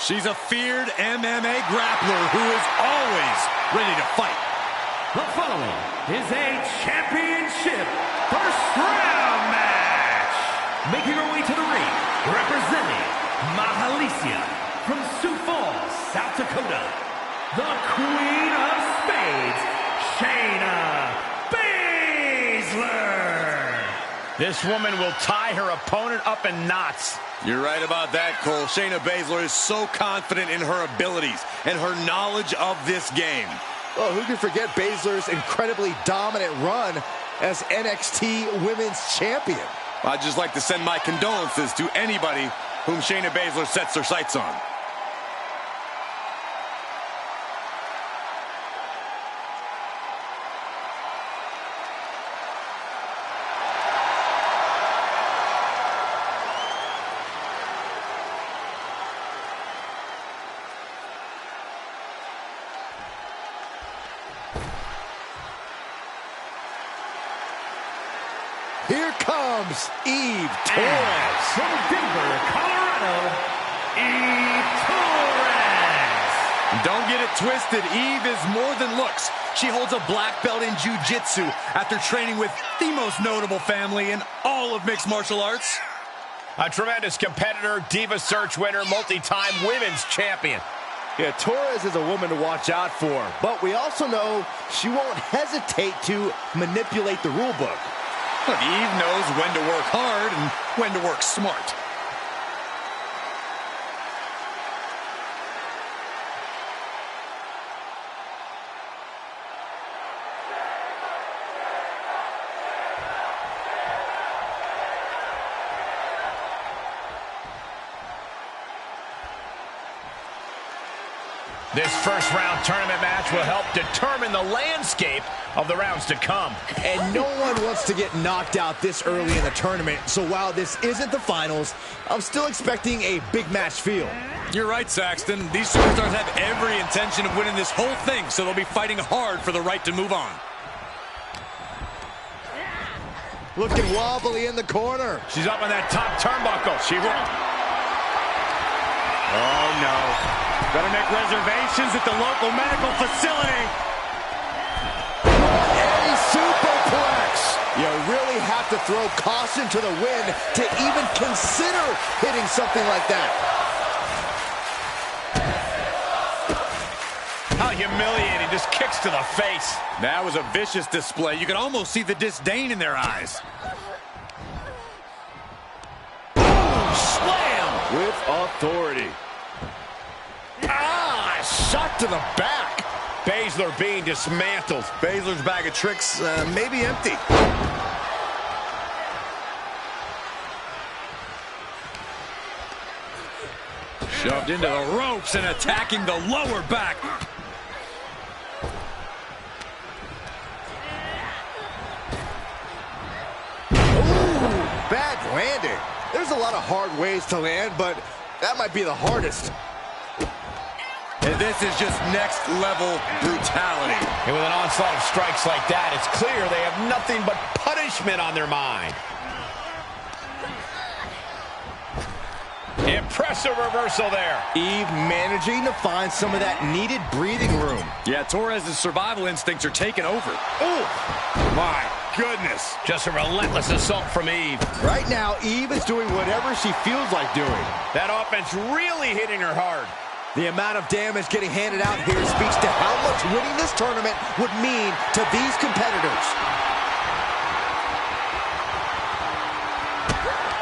She's a feared MMA grappler who is always ready to fight. The following is a championship first round match. Making her way to the ring, representing Mahalicia from Sioux Falls, South Dakota, the Queen of Spades, Shayna Baszler. This woman will tie her opponent up in knots. You're right about that, Cole. Shayna Baszler is so confident in her abilities and her knowledge of this game. Well, who can forget Baszler's incredibly dominant run as NXT Women's Champion? I'd just like to send my condolences to anybody whom Shayna Baszler sets her sights on. Here comes Eve Torres. From Denver, Colorado, Eve Torres. Don't get it twisted. Eve is more than looks. She holds a black belt in jiu-jitsu after training with the most notable family in all of mixed martial arts. A tremendous competitor, Diva Search winner, multi-time women's champion. Yeah, Torres is a woman to watch out for, but we also know she won't hesitate to manipulate the rule book. Look, Eve knows when to work hard and when to work smart. This first round tournament match will help determine the landscape of the rounds to come. And no one wants to get knocked out this early in the tournament, so while this isn't the finals, I'm still expecting a big match feel. You're right, Saxton. These superstars have every intention of winning this whole thing, so they'll be fighting hard for the right to move on. Looking wobbly in the corner. She's up on that top turnbuckle. She will. Oh, no. Better make reservations at the local medical facility. A superplex. You really have to throw caution to the wind to even consider hitting something like that. How humiliating. Just kicks to the face. That was a vicious display. You could almost see the disdain in their eyes. Slam with authority. Shot to the back. Baszler being dismantled. Baszler's bag of tricks may be empty. Shoved into the ropes and attacking the lower back. Ooh, bad landing. There's a lot of hard ways to land, but that might be the hardest. And this is just next level brutality. And with an onslaught of strikes like that, it's clear they have nothing but punishment on their mind. Impressive reversal there. Eve managing to find some of that needed breathing room. Yeah, Torres' survival instincts are taking over. Oh, My goodness. just a relentless assault from Eve. Right now, Eve is doing whatever she feels like doing. That offense really hitting her hard. The amount of damage getting handed out here speaks to how much winning this tournament would mean to these competitors.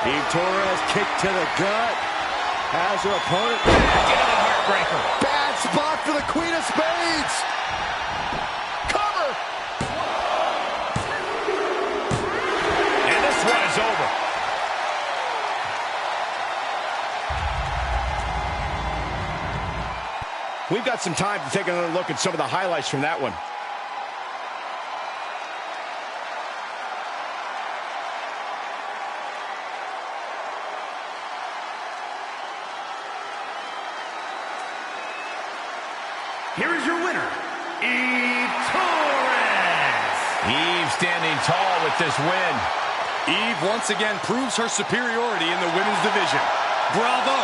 Eve Torres kick to the gut. Has her opponent Back into the heartbreaker. bad spot for the Queen of Spades. Cover. And this one is over. We've got some time to take another look at some of the highlights from that one. Here is your winner, Eve Torres. Eve standing tall with this win. Eve once again proves her superiority in the women's division. Bravo!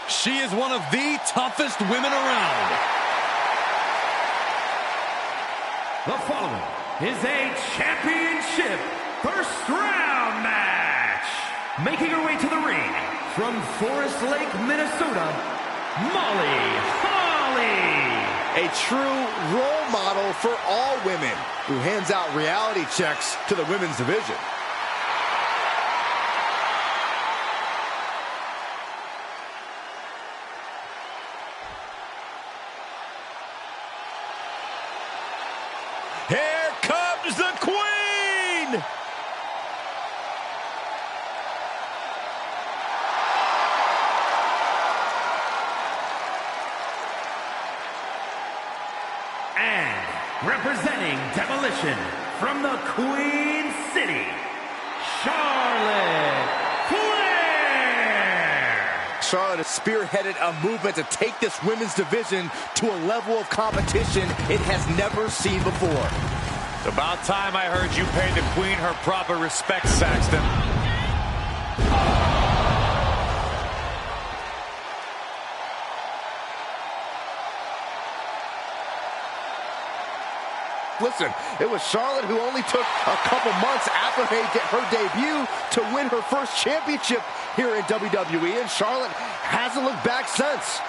She is one of the toughest women around. The following is a championship first round match. Making her way to the ring from Forest Lake, Minnesota, Molly Holly. A true role model for all women who hands out reality checks to the women's division. Here comes the Queen! And representing Demolition from the Queen City, Charlotte Flair! Charlotte has spearheaded a movement to take this women's division to a level of competition it has never seen before. It's about time I heard you pay the Queen her proper respect, Saxton. Listen, it was Charlotte who only took a couple months after her debut to win her first championship here in WWE, and Charlotte hasn't looked back since.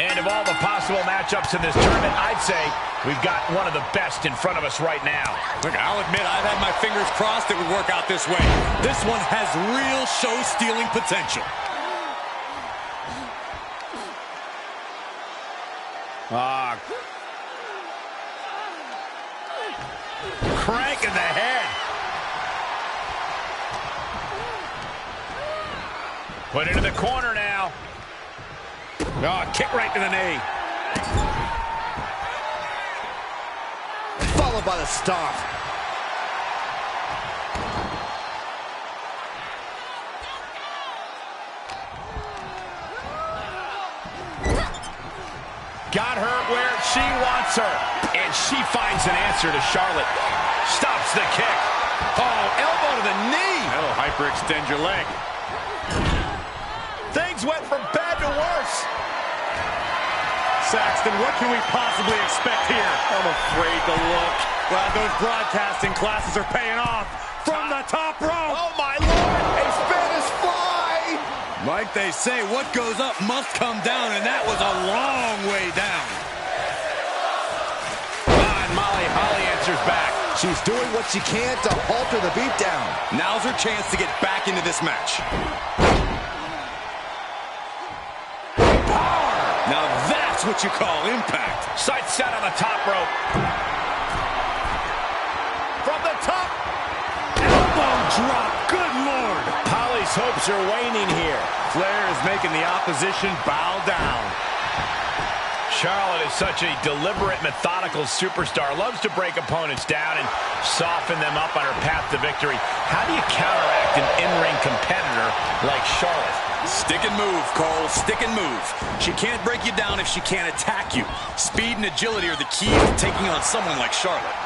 And of all the possible matchups in this tournament, I'd say we've got one of the best in front of us right now. Look, I'll admit I've had my fingers crossed it would work out this way. This one has real show-stealing potential. Crank in the head. Put into the corner now. Oh, kick right to the knee. Followed by the stomp. Got her where she wants her. And she finds an answer to Charlotte. Stops the kick. Oh, elbow to the knee. That'll hyperextend your leg. Things went from bad to worse. Saxton, what can we possibly expect here? I'm afraid to look. Well, those broadcasting classes are paying off. From the top rope. Oh, my Lord. A Spanish fly. Like they say, what goes up must come down, and that was a long way down. And Molly Holly answers back. She's doing what she can to halter the beatdown. Now's her chance to get back into this match. Now that's what you call impact. Sights set on the top rope. From the top. Elbow drop. Good Lord. Holly's hopes are waning here. Flair is making the opposition bow down. Charlotte is such a deliberate, methodical superstar. Loves to break opponents down and soften them up on her path to victory. How do you counteract an in-ring competitor like Charlotte? Stick and move, Cole. Stick and move. She can't break you down if she can't attack you. Speed and agility are the keys to taking on someone like Charlotte.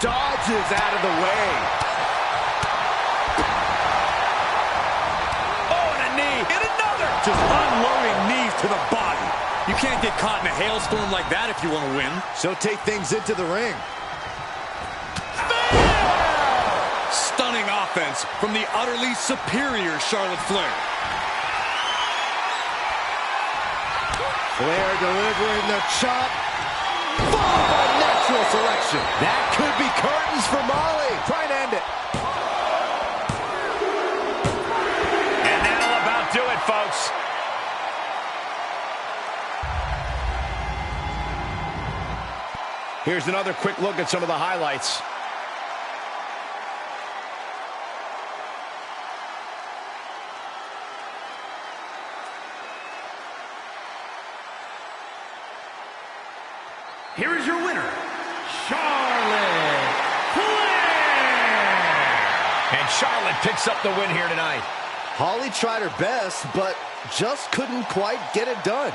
Dodges out of the way. Oh, and a knee. And another. Just unloading knees to the body. You can't get caught in a hailstorm like that if you want to win. She'll take things into the ring. Stunning offense from the utterly superior Charlotte Flair. Flair delivering the chop. Followed by natural selection. That could be curtains for Molly. Try and end it. And that'll about do it, folks. Here's another quick look at some of the highlights. Here is your winner, Charlotte Flair! And Charlotte picks up the win here tonight. Holly tried her best, but just couldn't quite get it done.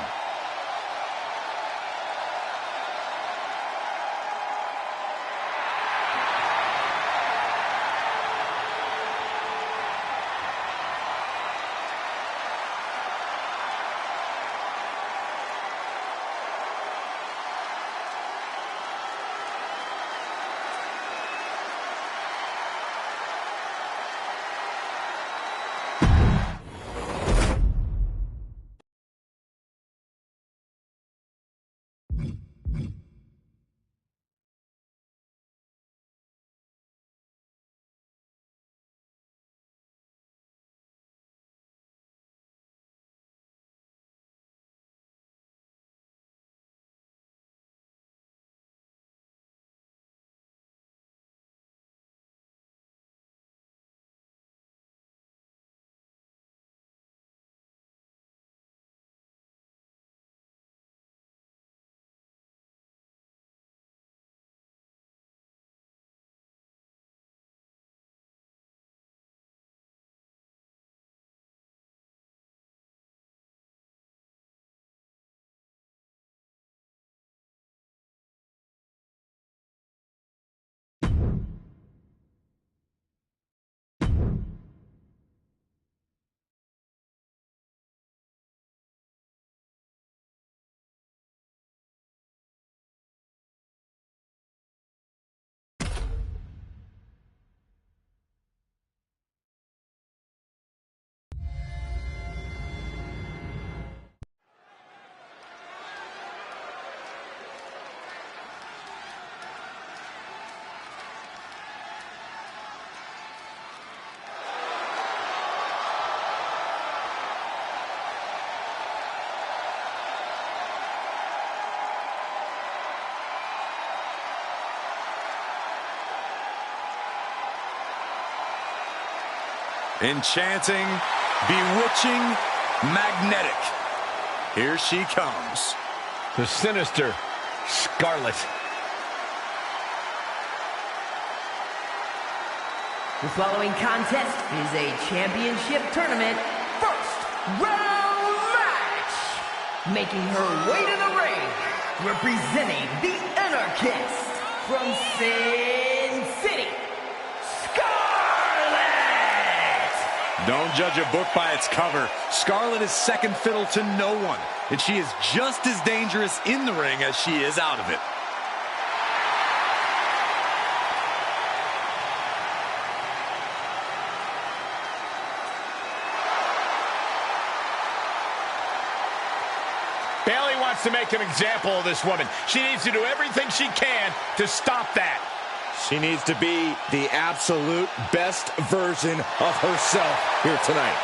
Enchanting, bewitching, magnetic. Here she comes. The sinister Scarlett. The following contest is a championship tournament first round match. Making her way to the ring, representing the Anarchist from Sin City, Don't judge a book by its cover. Scarlett is second fiddle to no one, and she is just as dangerous in the ring as she is out of it. Bayley wants to make an example of this woman. She needs to do everything she can to stop that. She needs to be the absolute best version of herself here tonight.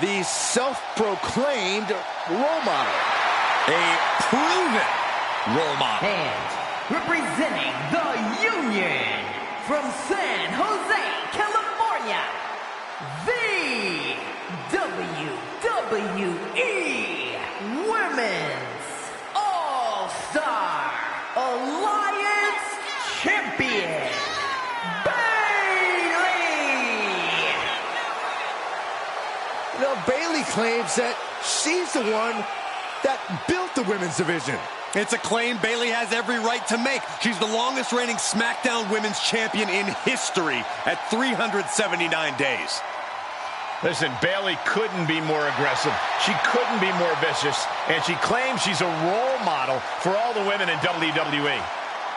the self-proclaimed role model. A proven role model. And representing the Union from San Jose, California, the WWE Women's All-Star Alliance Champion, Bayley! Bayley claims that she's the one that built the women's division. It's a claim Bayley has every right to make. She's the longest reigning SmackDown Women's Champion in history at 379 days. Listen, Bayley couldn't be more aggressive. She couldn't be more vicious. And she claims she's a role model for all the women in WWE.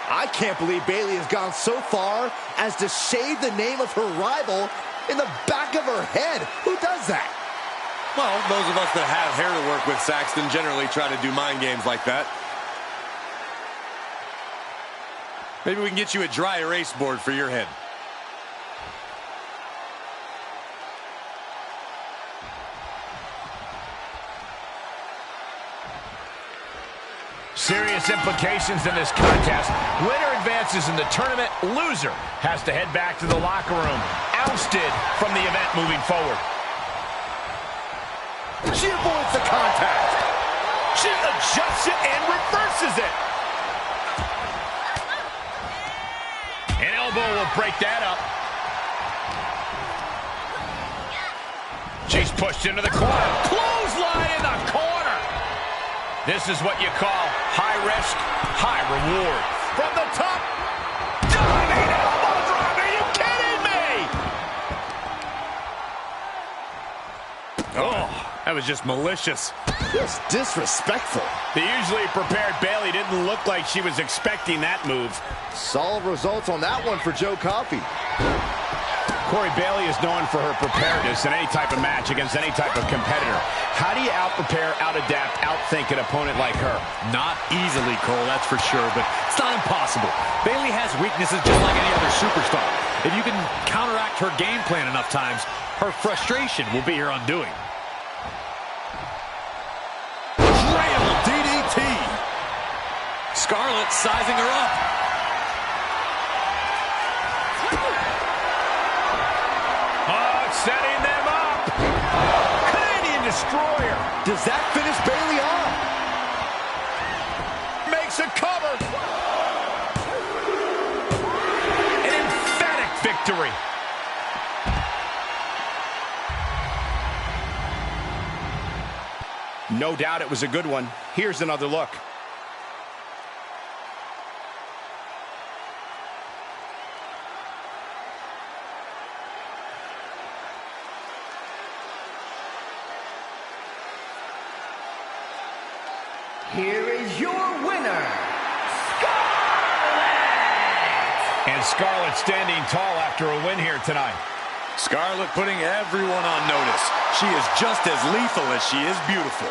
I can't believe Bayley has gone so far as to shave the name of her rival in the back of her head. Who does that? Well, those of us that have hair to work with, Saxton, generally try to do mind games like that. Maybe we can get you a dry erase board for your head. Serious implications in this contest. Winner advances in the tournament. Loser has to head back to the locker room. Ousted from the event moving forward. She avoids the contact. She adjusts it and reverses it. An elbow will break that up. She's pushed into the corner. Clothesline in the corner. This is what you call high risk, high reward. From the top. Diving elbow drop. Are you kidding me? Oh, that was just malicious. Just disrespectful. The usually prepared Bayley didn't look like she was expecting that move. Solid results on that one for Joe Coffey. Corey, Bayley is known for her preparedness in any type of match against any type of competitor. How do you out-prepare, out-adapt, out-think an opponent like her? Not easily, Cole, that's for sure, but it's not impossible. Bayley has weaknesses just like any other superstar. If you can counteract her game plan enough times, her frustration will be her undoing. Trail DDT. Scarlett sizing her up. Setting them up. Canadian Destroyer. Does that finish Bayley off? Makes a cover. An emphatic victory. No doubt it was a good one. Here's another look. Here is your winner, Scarlett! And Scarlett standing tall after a win here tonight. Scarlett putting everyone on notice. She is just as lethal as she is beautiful.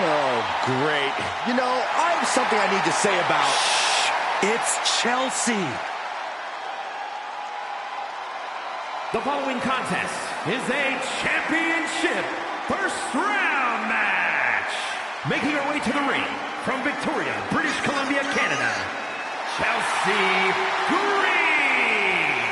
Oh, great. You know, I have something I need to say about... It's Chelsea. The following contest is a championship first round match. Making her way to the ring from Victoria, British Columbia, Canada, Chelsea Green.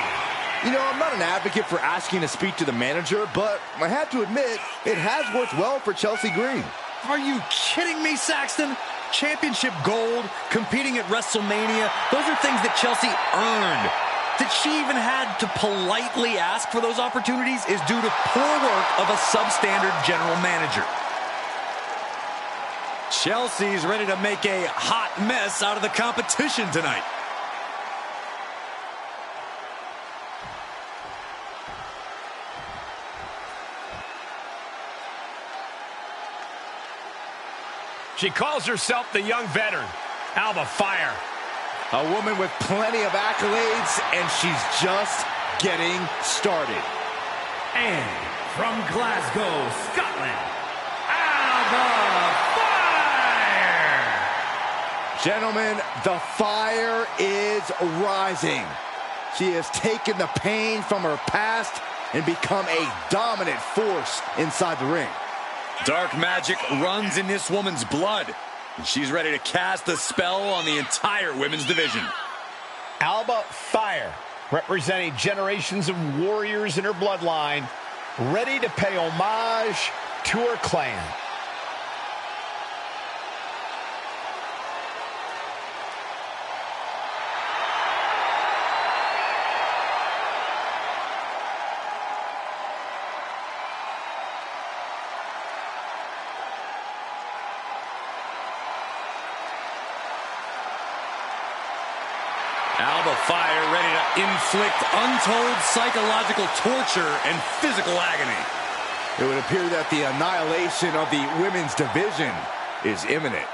You know, I'm not an advocate for asking to speak to the manager, but I have to admit, it has worked well for Chelsea Green. Are you kidding me, Saxton? Championship gold, competing at WrestleMania, those are things that Chelsea earned. That she even had to politely ask for those opportunities is due to poor work of a substandard general manager. Chelsea's ready to make a hot mess out of the competition tonight. She calls herself the young veteran, Alba Fire. A woman with plenty of accolades, and she's just getting started. And from Glasgow, Scotland, Alba Fire! Gentlemen, the fire is rising. She has taken the pain from her past and become a dominant force inside the ring. Dark magic runs in this woman's blood, and she's ready to cast a spell on the entire women's division. Alba Fire, representing generations of warriors in her bloodline, ready to pay homage to her clan. Alba Fire ready to inflict untold psychological torture and physical agony. It would appear that the annihilation of the women's division is imminent.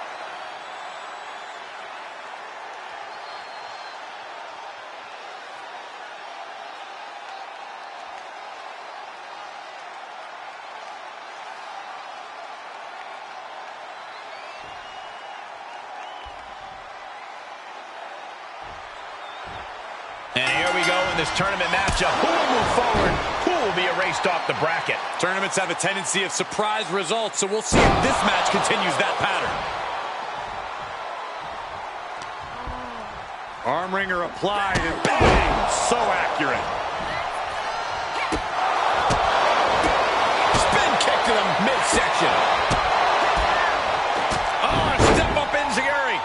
And here we go in this tournament matchup. Who will move forward? Who will be erased off the bracket? Tournaments have a tendency of surprise results, so we'll see if this match continues that pattern. Arm wringer applied, and bang! So accurate. Spin kick to the midsection. Oh, step up enziguri.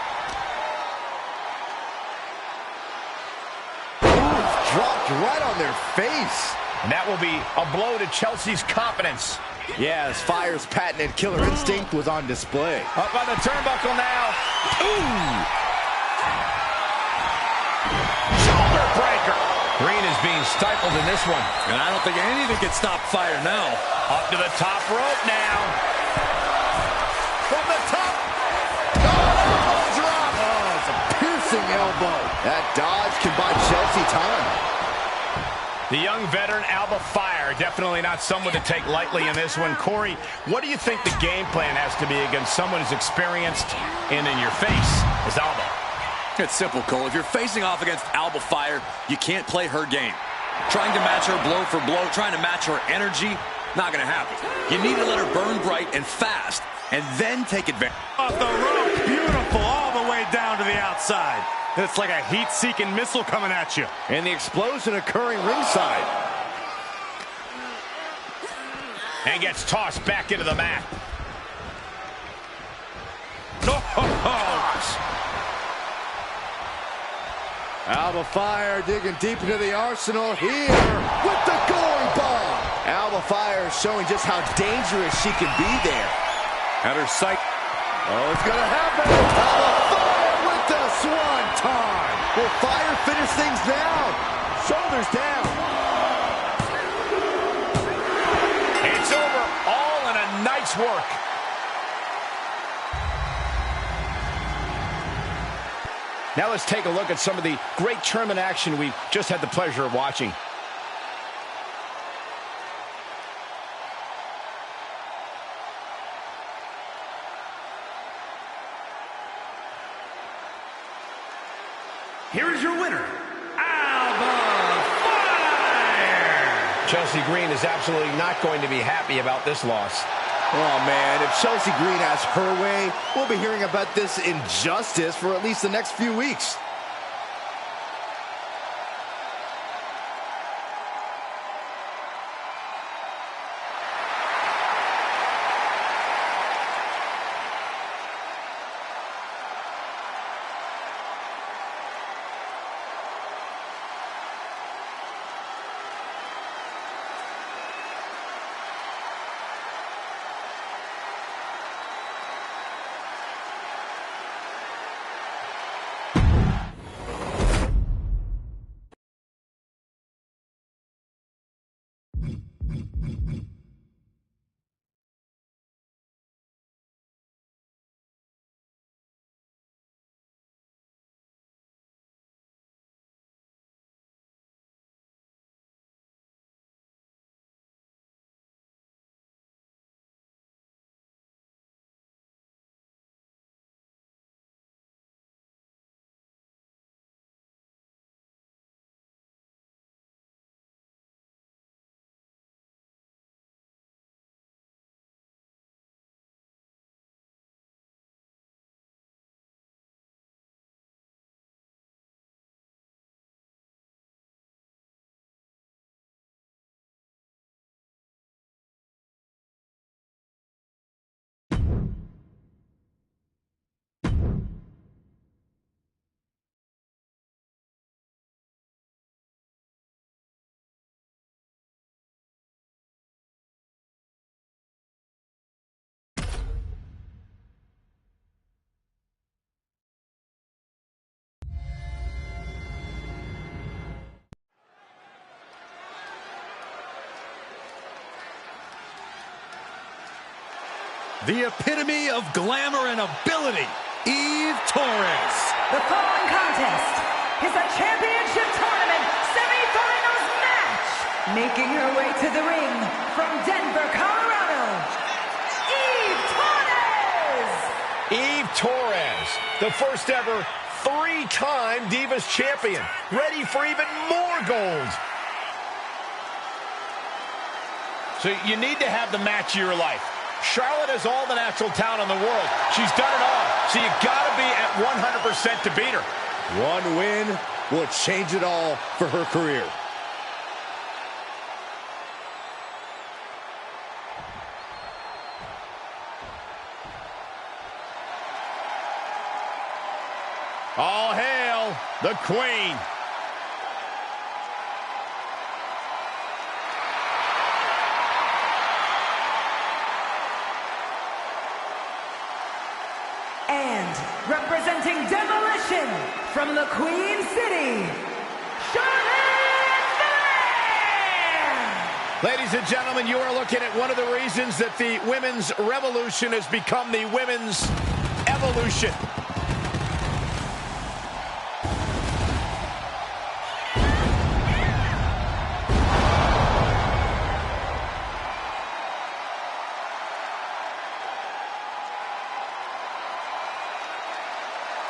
Dropped right on their face. And that will be a blow to Chelsea's confidence. Yes, Fire's patented killer instinct was on display. Up on the turnbuckle now. Ooh! Shoulder breaker. Green is being stifled in this one. And I don't think anything can stop Fire now. Up to the top rope now. From the top. Elbow drop. Oh, it's a piercing elbow. That dodge can buy Chelsea time. The young veteran Alba Fire, definitely not someone to take lightly in this one. Corey, what do you think the game plan has to be against someone as experienced and in your face as Alba? It's simple, Cole. If you're facing off against Alba Fire, you can't play her game. Trying to match her blow for blow, trying to match her energy, not going to happen. You need to let her burn bright and fast, and then take advantage. Off the rope, beautiful, all the way down to the outside. It's like a heat-seeking missile coming at you. And the explosion occurring ringside. And gets tossed back into the mat. Alba Fire digging deep into the arsenal here with the gory bomb. Alba Fire showing just how dangerous she can be there. At her sight. Oh, it's going to happen. Alba Fire with the swanton. Will Fire finish things now? Shoulders down. It's over. All in a night's work. Now let's take a look at some of the great tournament action we've just had the pleasure of watching. here is your winner, Alba Fire! Chelsea Green is absolutely not going to be happy about this loss. Oh, man, if Chelsea Green has her way, we'll be hearing about this injustice for at least the next few weeks. The epitome of glamour and ability, Eve Torres. The following contest is a championship tournament semifinals match. Making her way to the ring from Denver, Colorado, Eve Torres! Eve Torres, the first ever three-time Divas champion, ready for even more gold. So you need to have the match of your life. Charlotte has all the natural talent in the world. She's done it all, so you got to be at 100% to beat her. One win will change it all for her career. All hail the Queen. And representing Demolition from the Queen City, Charlotte Flair! Ladies and gentlemen, you are looking at one of the reasons that the women's revolution has become the women's evolution.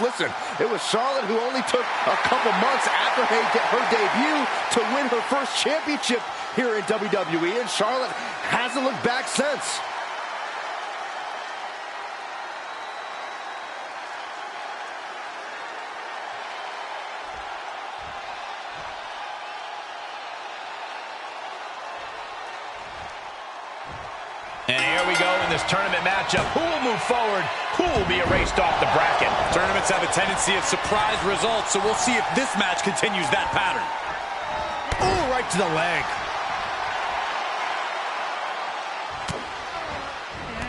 Listen, it was Charlotte who only took a couple months after her debut to win her first championship here in WWE, and Charlotte hasn't looked back since. And here we go in this tournament matchup. Who will move forward? Who will be erased off the bracket? Tournaments have a tendency of surprise results, so we'll see if this match continues that pattern. Ooh, right to the leg.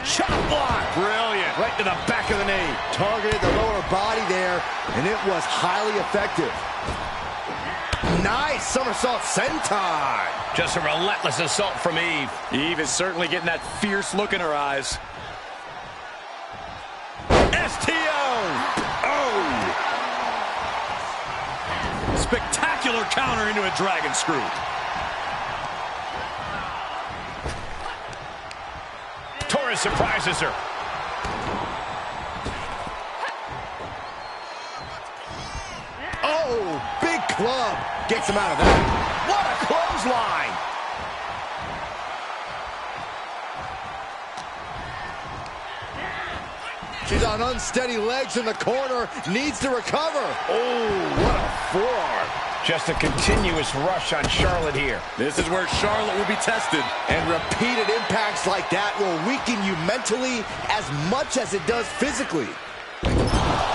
Chop block. Brilliant. Right to the back of the knee. Targeted the lower body there, and it was highly effective. Nice somersault senton. Just a relentless assault from Eve. Eve is certainly getting that fierce look in her eyes. STO. Oh. Spectacular counter into a dragon screw. Torres surprises her. Oh, Oh, big club. Gets him out of that. What a clothesline. She's on unsteady legs in the corner. Needs to recover. Oh, what a forearm. Just a continuous rush on Charlotte here. This is where Charlotte will be tested. And repeated impacts like that will weaken you mentally as much as it does physically.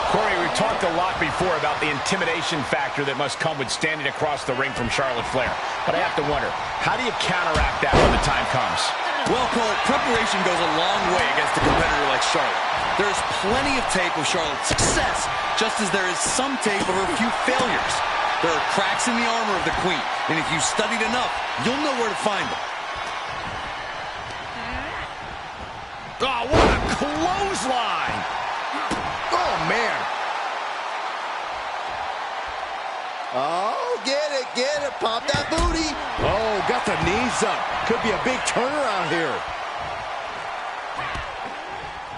Corey, we've talked a lot before about the intimidation factor that must come with standing across the ring from Charlotte Flair. But I have to wonder, how do you counteract that when the time comes? Well, Cole, preparation goes a long way against a competitor like Charlotte. There's plenty of tape of Charlotte's success, just as there is some tape of her few failures. There are cracks in the armor of the Queen, and if you studied enough, you'll know where to find them. Oh, what a clothesline! Oh, man. Oh, get it, pop that booty. Oh, got the knees up. Could be a big turnaround here.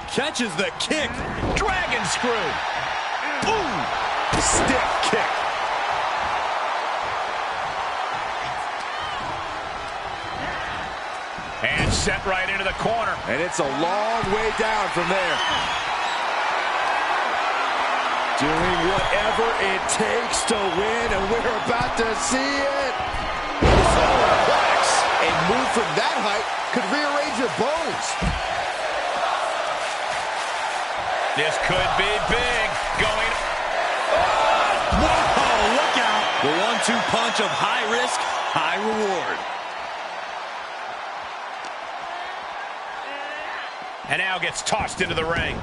Catches the kick. Dragon screw. Ooh, stiff kick. And set right into the corner. And it's a long way down from there. Doing whatever it takes to win, and we're about to see it. Superplex. A move from that height could rearrange your bones. This could be big. Going. Whoa, look out. The 1-2 punch of high risk, high reward. And now gets tossed into the ring.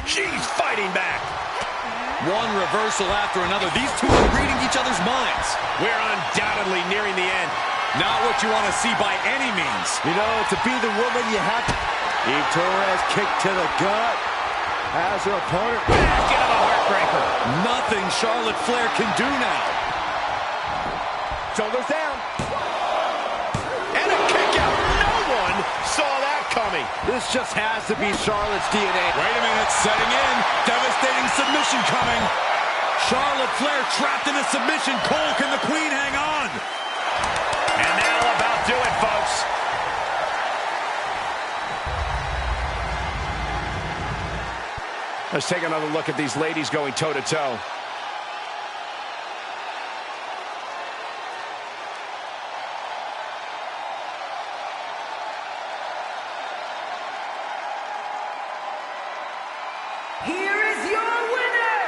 She's fighting back. One reversal after another. These two are reading each other's minds. We're undoubtedly nearing the end. Not what you want to see by any means. You know, to be the woman you have to... Eve Torres kicked to the gut. Has her opponent Back into the heartbreaker. Nothing Charlotte Flair can do now. Shoulders down. And a kick out. No one saw that coming. This just has to be Charlotte's DNA. Wait a minute, setting in. Devastating submission coming. Charlotte Flair trapped in a submission. Cole, can the Queen hang on? And that'll about do it, folks. Let's take another look at these ladies going toe-to-toe. Here is your winner,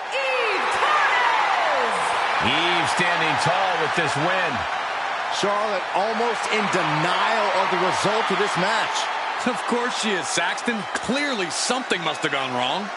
Eve Torres! Eve standing tall with this win. Charlotte almost in denial of the result of this match. Of course she is, Saxton. Clearly something must have gone wrong.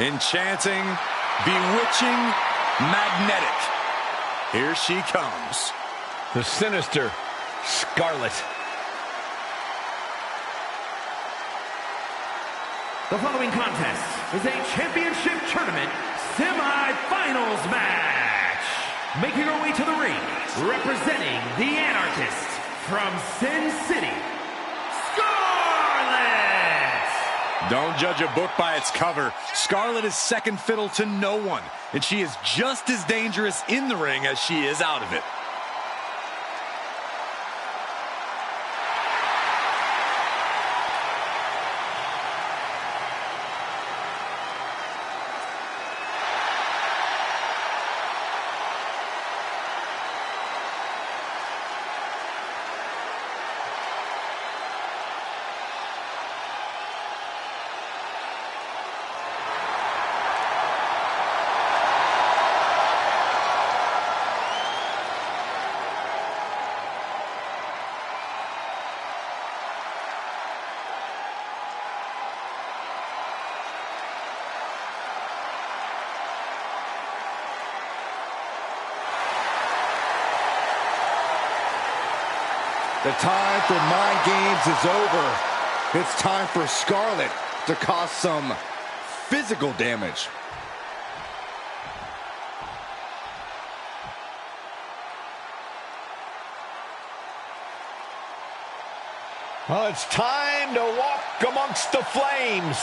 Enchanting, bewitching, magnetic. Here she comes. The sinister Scarlet. The following contest is a championship tournament semi-finals match. Making her way to the ring, representing the Anarchist from Sin City, Scarlet! Don't judge a book by its cover. Scarlet is second fiddle to no one, and she is just as dangerous in the ring as she is out of it. The time for mind games is over. It's time for Scarlet to cause some physical damage. Well, it's time to walk amongst the flames.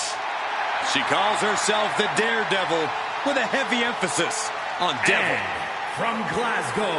She calls herself the Daredevil with a heavy emphasis on devil. And from Glasgow,